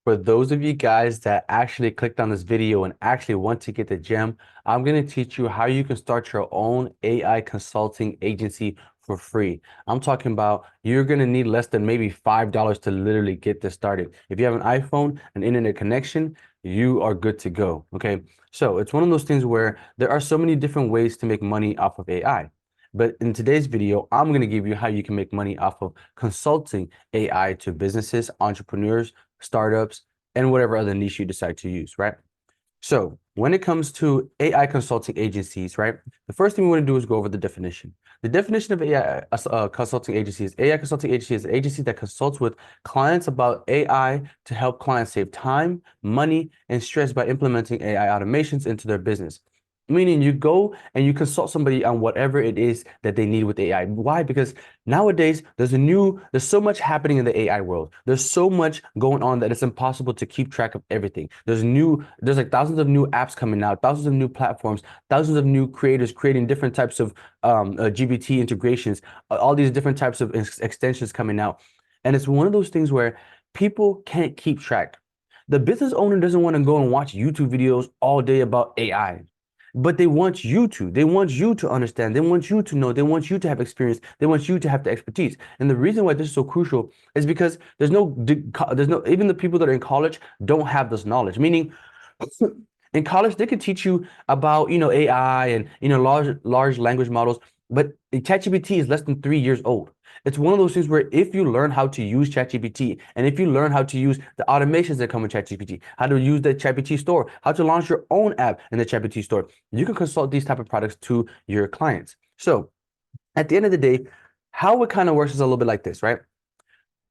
For those of you guys that actually clicked on this video and actually want to get the gem, I'm going to teach you how you can start your own AI consulting agency for free. I'm talking about you're going to need less than maybe $5 to literally get this started. If you have an iPhone, an internet connection, you are good to go. Okay. So it's one of those things where there are so many different ways to make money off of AI. But in today's video, I'm going to give you how you can make money off of consulting AI to businesses, entrepreneurs, startups, and whatever other niche you decide to use, right? So when it comes to AI consulting agencies, right, the first thing we want to do is go over the definition. The definition of AI consulting agency is AI consulting agency is an agency that consults with clients about AI to help clients save time, money, and stress by implementing AI automations into their business. Meaning you go and you consult somebody on whatever it is that they need with AI. Why? Because nowadays there's so much happening in the AI world. There's so much going on that it's impossible to keep track of everything. There's like thousands of new apps coming out, thousands of new platforms, thousands of new creators creating different types of GBT integrations, all these different types of extensions coming out. And it's one of those things where people can't keep track. The business owner doesn't want to go and watch YouTube videos all day about AI. But they want you to. They want you to understand. They want you to know. They want you to have experience. They want you to have the expertise. And the reason why this is so crucial is because even the people that are in college don't have this knowledge. Meaning, in college they could teach you about AI and large language models, but ChatGPT is less than 3 years old. It's one of those things where if you learn how to use ChatGPT and if you learn how to use the automations that come with ChatGPT, how to use the ChatGPT store, how to launch your own app in the ChatGPT store, you can consult these type of products to your clients. So at the end of the day, how it kind of works is a little bit like this, right?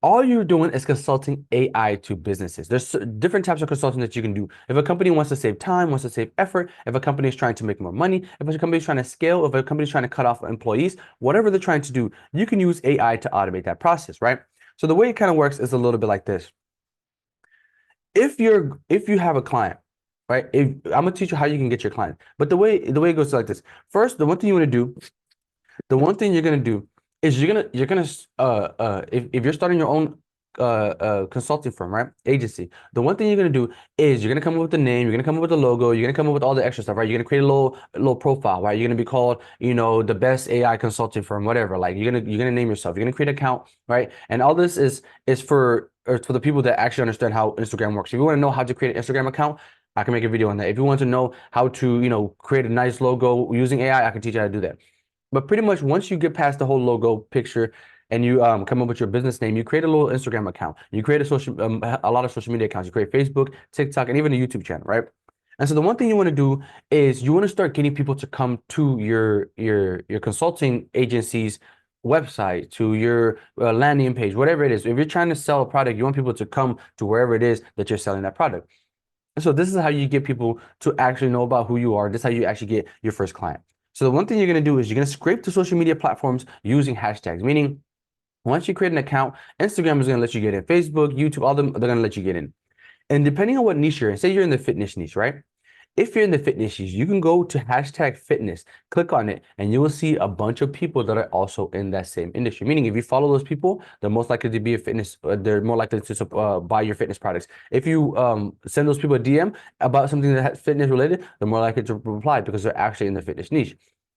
All you're doing is consulting AI to businesses. There's different types of consulting that you can do. If a company wants to save time, wants to save effort, if a company is trying to make more money, if a company is trying to scale, if a company is trying to cut off employees, whatever they're trying to do, you can use AI to automate that process, right? So the way it kind of works is a little bit like this. If you have a client, right? I'm gonna teach you how you can get your client. But the way it goes like this. First, the one thing you're gonna do is you're gonna if you're starting your own consulting firm, right? Agency. The one thing you're gonna do is you're gonna come up with the name, you're gonna come up with the logo, you're gonna come up with all the extra stuff, right? You're gonna create a little profile, right? You're gonna be called, the best AI consulting firm, whatever. Like you're gonna name yourself. You're gonna create an account, right? And all this is for the people that actually understand how Instagram works. If you want to know how to create an Instagram account, I can make a video on that. If you want to know how to, create a nice logo using AI, I can teach you how to do that. But pretty much once you get past the whole logo picture and you come up with your business name, you create a little Instagram account. You create a lot of social media accounts. You create Facebook, TikTok, and even a YouTube channel, right? And so the one thing you want to do is you want to start getting people to come to your consulting agency's website, to your landing page, whatever it is. If you're trying to sell a product, you want people to come to wherever it is that you're selling that product. And so this is how you get people to actually know about who you are. This is how you actually get your first client. So the one thing you're going to do is you're going to scrape the social media platforms using hashtags, meaning once you create an account, Instagram is going to let you get in, Facebook, YouTube, all them, they're going to let you get in. And depending on what niche you're in, say you're in the fitness niche, right? If you're in the fitness niche, you can go to hashtag fitness, click on it, and you will see a bunch of people that are also in that same industry. Meaning, if you follow those people, they're most likely to be a fitness, they're more likely to buy your fitness products. If you send those people a DM about something that has fitness related, they're more likely to reply because they're actually in the fitness niche.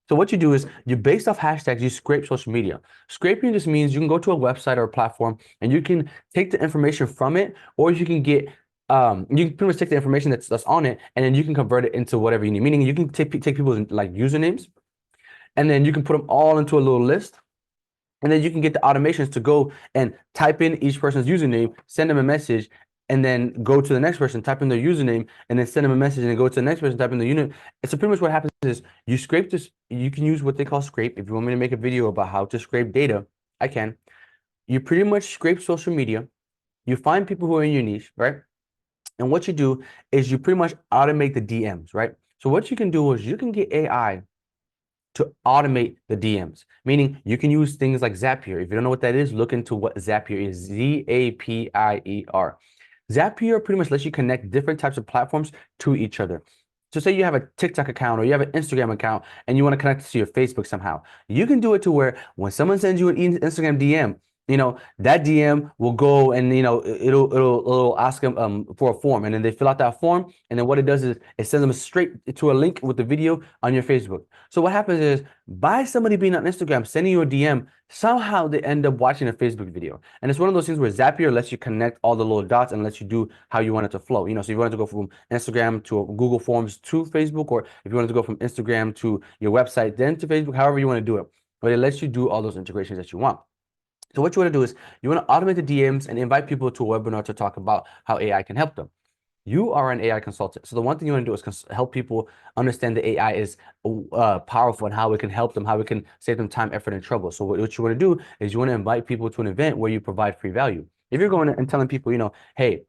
So what you do is you based off hashtags, you scrape social media. Scraping just means you can go to a website or a platform and you can take the information from it, or you can get you can pretty much take the information that's on it and then you can convert it into whatever you need. Meaning you can take people's like usernames and then you can put them all into a little list. And then you can get the automations to go and type in each person's username, send them a message, and then go to the next person, type in their username, and then send them a message, and then go to the next person, type in the unit. And so pretty much what happens is you scrape this. You can use what they call scrape. If you want me to make a video about how to scrape data, I can. You pretty much scrape social media. You find people who are in your niche, right? And what you do is you pretty much automate the DMs, right? So what you can do is you can get AI to automate the DMs, meaning you can use things like Zapier. If you don't know what that is, look into what Zapier is, Zapier. Zapier pretty much lets you connect different types of platforms to each other. So say you have a TikTok account or you have an Instagram account and you want to connect it to your Facebook somehow. You can do it to where when someone sends you an Instagram DM, that DM will go and it'll ask them for a form, and then they fill out that form, and then what it does is it sends them straight to a link with the video on your Facebook. So what happens is by somebody being on Instagram sending you a DM, somehow they end up watching a Facebook video, and it's one of those things where Zapier lets you connect all the little dots and lets you do how you want it to flow. So if you wanted to go from Instagram to Google Forms to Facebook, or if you wanted to go from Instagram to your website then to Facebook, however you want to do it, but it lets you do all those integrations that you want. So what you want to do is you want to automate the DMs and invite people to a webinar to talk about how AI can help them. You are an AI consultant. So the one thing you want to do is help people understand that AI is powerful and how it can help them, how it can save them time, effort, and trouble. So what you want to do is you want to invite people to an event where you provide free value. If you're going and telling people, hey,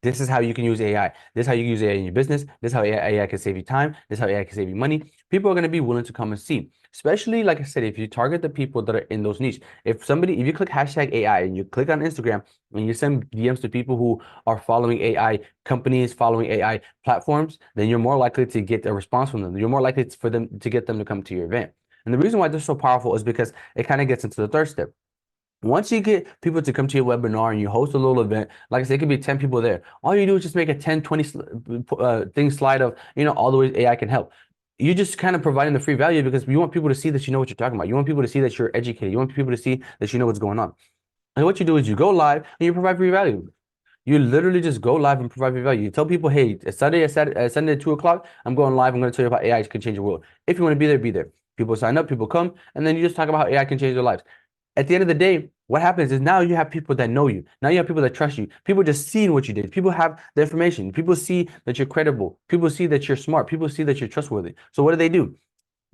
this is how you can use AI. This is how you can use AI in your business. This is how AI can save you time. This is how AI can save you money. People are going to be willing to come and see. Especially, like I said, if you target the people that are in those niche. If you click hashtag AI and you click on Instagram and you send DMs to people who are following AI companies, following AI platforms, then you're more likely to get a response from them. You're more likely for them to get them to come to your event. And the reason why this is so powerful is because it kind of gets into the third step. Once you get people to come to your webinar and you host a little event, like I said, it could be 10 people there. All you do is just make a 10, 20 thing slide of, all the ways AI can help. You're just kind of providing the free value because you want people to see that you know what you're talking about. You want people to see that you're educated. You want people to see that you know what's going on. And what you do is you go live and you provide free value. You literally just go live and provide free value. You tell people, hey, it's Sunday at 2 o'clock, I'm going live. I'm going to tell you about AI can change the world. If you want to be there, be there. People sign up, people come, and then you just talk about how AI can change their lives. At the end of the day, what happens is now you have people that know you. Now you have people that trust you. People just seeing what you did. People have the information. People see that you're credible. People see that you're smart. People see that you're trustworthy. So what do?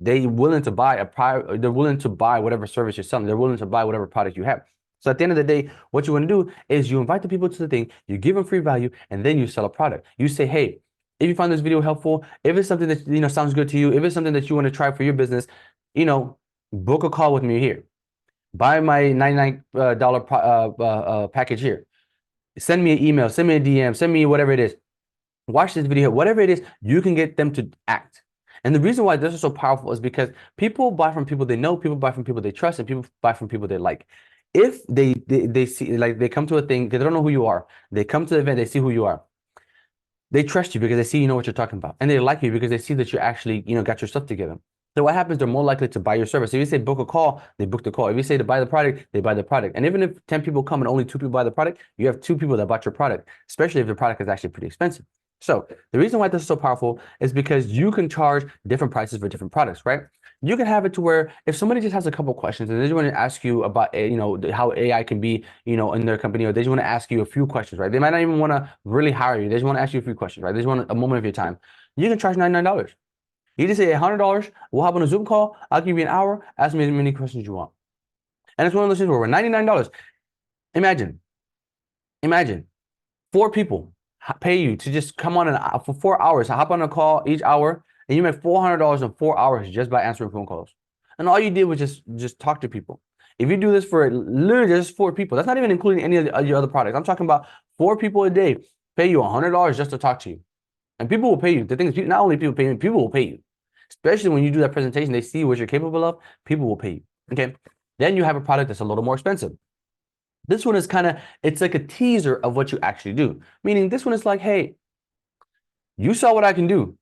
They're willing to buy they're willing to buy whatever service you're selling. They're willing to buy whatever product you have. So at the end of the day, what you want to do is you invite the people to the thing, you give them free value, and then you sell a product. You say, hey, if you find this video helpful, if it's something that sounds good to you, if it's something that you want to try for your business, book a call with me here. Buy my $99 package here. Send me an email, send me a DM, send me whatever it is. Watch this video, whatever it is, you can get them to act. And the reason why this is so powerful is because people buy from people they know, people buy from people they trust, and people buy from people they like. If they see, like, they come to a thing, they don't know who you are. They come to the event, they see who you are. They trust you because they see you know what you're talking about. And they like you because they see that you actually, got your stuff together. So what happens, they're more likely to buy your service. If you say book a call, they book the call. If you say to buy the product, they buy the product. And even if 10 people come and only 2 people buy the product, you have 2 people that bought your product, especially if the product is actually pretty expensive. So the reason why this is so powerful is because you can charge different prices for different products, right? You can have it to where if somebody just has a couple questions and they just want to ask you about, how AI can be, in their company, or they just want to ask you a few questions, right? They might not even want to really hire you. They just want to ask you a few questions, right? They just want a moment of your time. You can charge $99. You just say $100. We'll hop on a Zoom call. I'll give you an hour. Ask me as many questions you want. And it's one of those things where we're $99. Imagine 4 people pay you to just come on for 4 hours. Hop on a call each hour, and you make $400 in 4 hours just by answering phone calls. And all you did was just talk to people. If you do this for literally just 4 people, that's not even including any of your other products. I'm talking about 4 people a day pay you $100 just to talk to you. And people will pay you. The thing is, not only people pay you, people will pay you. Especially when you do that presentation, they see what you're capable of, people will pay you. Okay. Then you have a product that's a little more expensive. This one is it's like a teaser of what you actually do. Meaning this one is like, hey, you saw what I can do.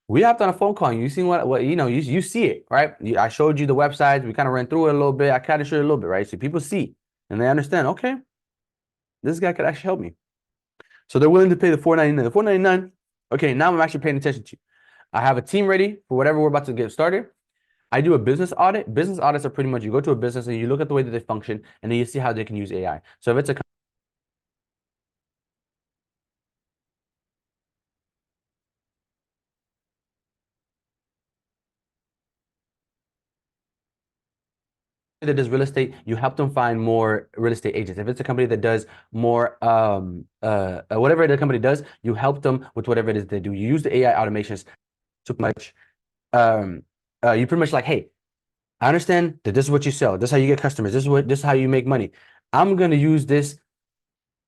We hopped on a phone call and you seen what you see it, right? I showed you the websites. We kind of ran through it a little bit. I kind of showed it a little bit, right? So people see and they understand, okay, this guy could actually help me. So they're willing to pay the $4.99. The $4.99, okay, now I'm actually paying attention to you. I have a team ready for whatever we're about to get started. I do a business audit. Business audits are pretty much you go to a business and you look at the way that they function, and then you see how they can use AI. So if it's a that does real estate, you help them find more real estate agents. If it's a company that does more, whatever the company does, you help them with whatever it is they do. You use the AI automations too much. You pretty much like, hey, I understand that this is what you sell. This is how you get customers. This is how you make money. I'm going to use this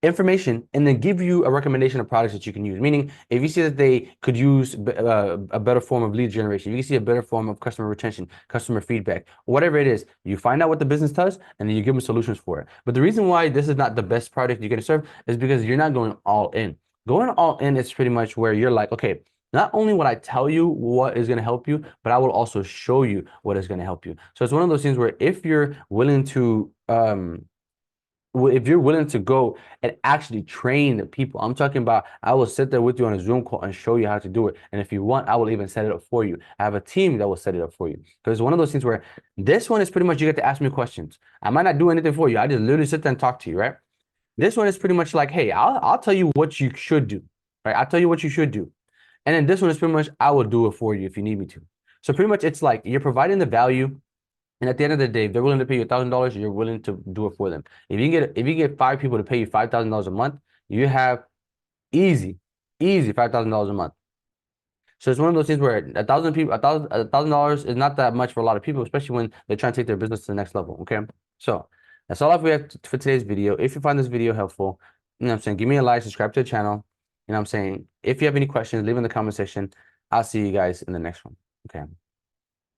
information and then give you a recommendation of products that you can use. Meaning, if you see that they could use a better form of lead generation, you can see a better form of customer retention, customer feedback, whatever it is, you find out what the business does and then you give them solutions for it. But the reason why this is not the best product you're going to serve is because you're not going all in. Going all in is pretty much where you're like, okay, not only will I tell you what is going to help you, but I will also show you what is going to help you. So it's one of those things where if you're willing to go and actually train the people, I'm talking about I will sit there with you on a Zoom call and show you how to do it. And if you want, I will even set it up for you. I have a team that will set it up for you. Because it's one of those things where this one is pretty much you get to ask me questions. I might not do anything for you. I just literally sit there and talk to you, right? This one is pretty much like, hey, I'll tell you what you should do, right? I'll tell you what you should do. And then this one is pretty much I will do it for you if you need me to. So pretty much it's like you're providing the value. And at the end of the day, if they're willing to pay you $1,000, you're willing to do it for them. If you get 5 people to pay you $5,000 a month, you have easy $5,000 a month. So it's one of those things where 1,000 people, $1,000 is not that much for a lot of people, especially when they're trying to take their business to the next level. Okay, so that's all we have for today's video. If you find this video helpful, you know what I'm saying, give me a like, subscribe to the channel. You know what I'm saying. If you have any questions, leave in the comment section. I'll see you guys in the next one. Okay.